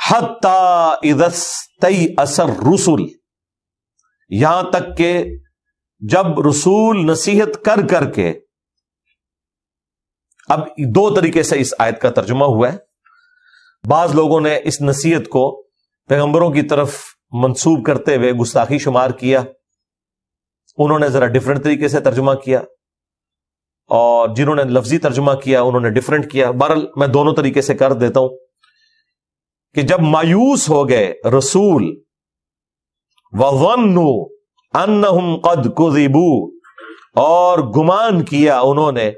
حتی اذا استیأس الرسل، یہاں تک کہ جب رسول نصیحت کر کر کے، اب دو طریقے سے اس آیت کا ترجمہ ہوا ہے. بعض لوگوں نے اس نصیحت کو پیغمبروں کی طرف منسوب کرتے ہوئے گستاخی شمار کیا، انہوں نے ذرا ڈفرنٹ طریقے سے ترجمہ کیا، اور جنہوں نے لفظی ترجمہ کیا انہوں نے ڈفرنٹ کیا. بہرحال میں دونوں طریقے سے کر دیتا ہوں کہ جب مایوس ہو گئے رسول، وَظَنُّوا أَنَّهُمْ قَدْ كُذِبُوا، اور گمان کیا انہوں نے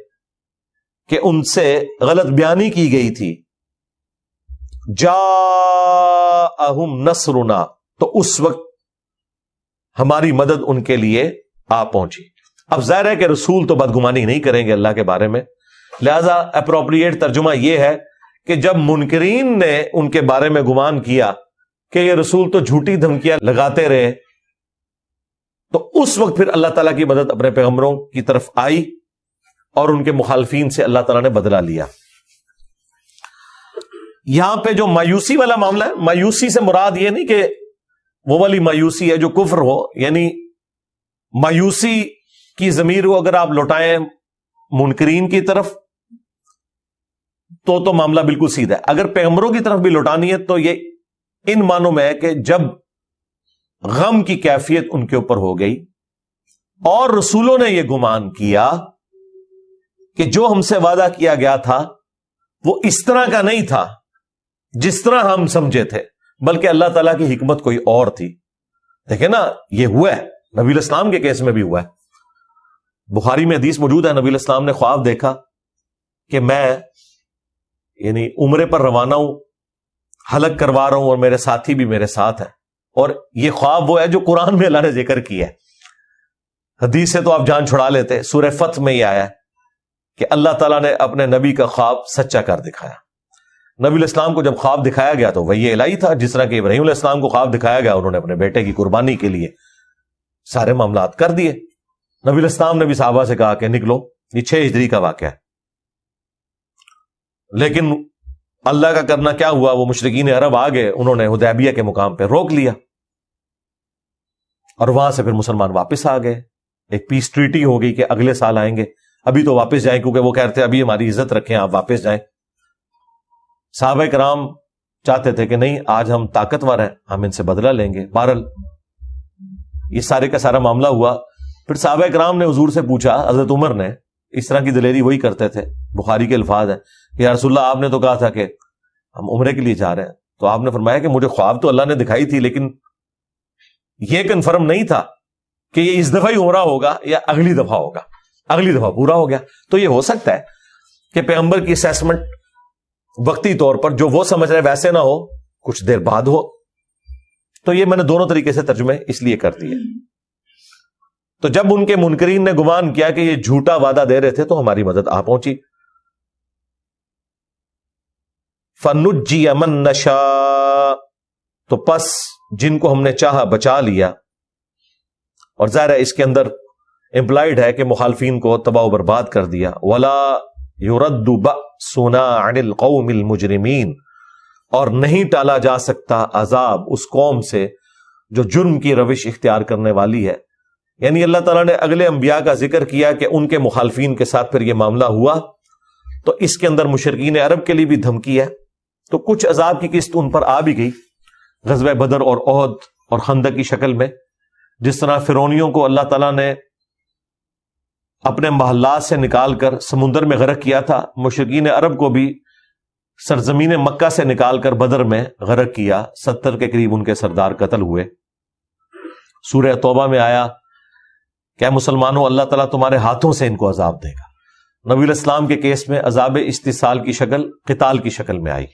کہ ان سے غلط بیانی کی گئی تھی، جاءہم نصرنا، تو اس وقت ہماری مدد ان کے لیے آ پہنچی. اب ظاہر ہے کہ رسول تو بدگمانی نہیں کریں گے اللہ کے بارے میں، لہذا اپروپریٹ ترجمہ یہ ہے کہ جب منکرین نے ان کے بارے میں گمان کیا کہ یہ رسول تو جھوٹی دھمکیاں لگاتے رہے، تو اس وقت پھر اللہ تعالیٰ کی مدد اپنے پیغمبروں کی طرف آئی اور ان کے مخالفین سے اللہ تعالیٰ نے بدلہ لیا. یہاں پہ جو مایوسی والا معاملہ ہے، مایوسی سے مراد یہ نہیں کہ وہ والی مایوسی ہے جو کفر ہو، یعنی مایوسی کی ضمیر کو اگر آپ لوٹائیں منکرین کی طرف تو معاملہ بالکل سیدھا ہے. اگر پیغمبروں کی طرف بھی لوٹانی ہے تو یہ ان معنوں میں ہے کہ جب غم کی کیفیت ان کے اوپر ہو گئی اور رسولوں نے یہ گمان کیا کہ جو ہم سے وعدہ کیا گیا تھا وہ اس طرح کا نہیں تھا جس طرح ہم سمجھے تھے، بلکہ اللہ تعالیٰ کی حکمت کوئی اور تھی. دیکھیں نا، یہ ہوا ہے، نبی الاسلام کے کیس میں بھی ہوا ہے. بخاری میں حدیث موجود ہے، نبی الاسلام نے خواب دیکھا کہ میں یعنی عمرے پر روانہ ہوں، حلق کروا رہا ہوں اور میرے ساتھی بھی میرے ساتھ ہیں، اور یہ خواب وہ ہے جو قرآن میں اللہ نے ذکر کیا ہے. حدیث سے تو آپ جان چھڑا لیتے، سورہ فتح میں یہ آیا ہے کہ اللہ تعالیٰ نے اپنے نبی کا خواب سچا کر دکھایا. نبی علیہ السلام کو جب خواب دکھایا گیا تو وہی الہی تھا، جس طرح کہ ابراہیم علیہ السلام کو خواب دکھایا گیا، انہوں نے اپنے بیٹے کی قربانی کے لیے سارے معاملات کر دیے. نبی علیہ السلام نے بھی صحابہ سے کہا کہ نکلو، یہ 6 ہجری کا واقعہ ہے. لیکن اللہ کا کرنا کیا ہوا، وہ مشرکین عرب آ گئے، انہوں نے حدیبیہ کے مقام پہ روک لیا، اور وہاں سے پھر مسلمان واپس آ گئے. ایک پیس ٹریٹی ہو گئی کہ اگلے سال آئیں گے، ابھی تو واپس جائیں، کیونکہ وہ کہتے ہیں ابھی ہماری عزت رکھیں، آپ واپس جائیں. صحابہ کرام چاہتے تھے کہ نہیں، آج ہم طاقتور ہیں، ہم ان سے بدلہ لیں گے. بہرحال یہ سارے کا سارا معاملہ ہوا. پھر صحابہ کرام نے حضور سے پوچھا، حضرت عمر نے، اس طرح کی دلیری وہی کرتے تھے، بخاری کے الفاظ ہیں کہ یا رسول اللہ، آپ نے تو کہا تھا کہ ہم عمرے کے لیے جا رہے ہیں. تو آپ نے فرمایا کہ مجھے خواب تو اللہ نے دکھائی تھی، لیکن یہ کنفرم نہیں تھا کہ یہ اس دفعہ ہی عمرہ ہوگا یا اگلی دفعہ ہوگا. اگلی دفعہ پورا ہو گیا. تو یہ ہو سکتا ہے کہ پیغمبر کی اسیسمنٹ وقتی طور پر جو وہ سمجھ رہے ویسے نہ ہو، کچھ دیر بعد ہو. تو یہ میں نے دونوں طریقے سے ترجمے اس لیے کر دیے. تو جب ان کے منکرین نے گمان کیا کہ یہ جھوٹا وعدہ دے رہے تھے تو ہماری مدد آ پہنچی. فَنُجِّيَ مَن نَّشَاءُ، تو پس جن کو ہم نے چاہا بچا لیا. اور ظاہر ہے اس کے اندر امپلائڈ ہے کہ مخالفین کو تباہ و برباد کر دیا. وَلَا يُرَدُّ بَأْسُنَا عَنِ الْقَوْمِ الْمُجْرِمِينَ، اور نہیں ٹالا جا سکتا عذاب اس قوم سے جو جرم کی روش اختیار کرنے والی ہے. یعنی اللہ تعالیٰ نے اگلے انبیاء کا ذکر کیا کہ ان کے مخالفین کے ساتھ پھر یہ معاملہ ہوا، تو اس کے اندر مشرکین عرب کے لیے بھی دھمکی ہے. تو کچھ عذاب کی قسط ان پر آ بھی گئی، غزوہ بدر اور احد اور خندق کی شکل میں. جس طرح فرعونیوں کو اللہ تعالیٰ نے اپنے محلات سے نکال کر سمندر میں غرق کیا تھا، مشرکین عرب کو بھی سرزمین مکہ سے نکال کر بدر میں غرق کیا. 70 کے قریب ان کے سردار قتل ہوئے. سورہ توبہ میں آیا کہ اے مسلمانوں، اللہ تعالیٰ تمہارے ہاتھوں سے ان کو عذاب دے گا. نبی علیہ السلام کے کیس میں عذاب استحصال کی شکل قتال کی شکل میں آئی.